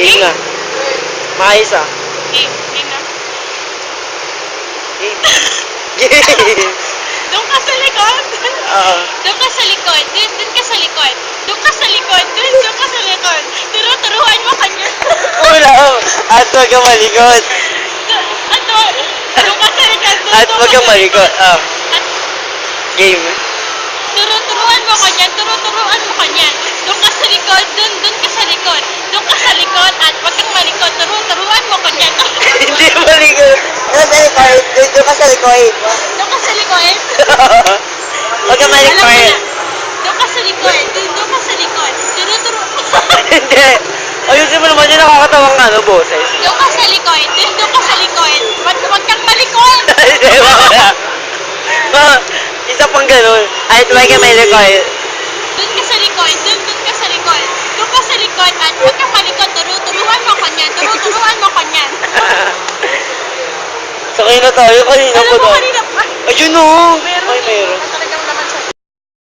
Game na. Maayos ah. Game na. Game. Game. Doon ka sa likod. Oo. Doon ka sa likod. Doon ka sa likod. Doon ka sa likod. Doon ka sa likod. Turo-turuan mo kanya. Wala. At wag kang malikot. Doon ka sa likod. At wag kang malikot. Ah. Game. Turo-turuan mo kanya. Turo-turuan mo kanya. Doon ka sa likod. Doon ka sa likod. Doon ka sa likod. At wag kang malikot. Turo-turuan mo kanya. Hindi malikot. Nasa likod. Doon ka sa likod. Doon ka sa likod. Wag kang Alam mo na. malikot. Doon ka sa likod. Doon ka sa likod. Turo-turo. Hindi. Ayusin mo naman yung nakakatawang ano, boses. Doon ka sa likod. Doon ka sa likod. Wag kang malikot. Hindi, wala. Ah, isa pang ganun. Ay, wag kang malikot. Doon ka sa likod. Doon ka sa likod. Doon ka sa likod. At wag kang malikot. Turo-turuan mo kanyan. Turo-turuan mo kanyan. Sakay na tayo. Kanina Alam pa mo daw. kanina pa. Ayun o. May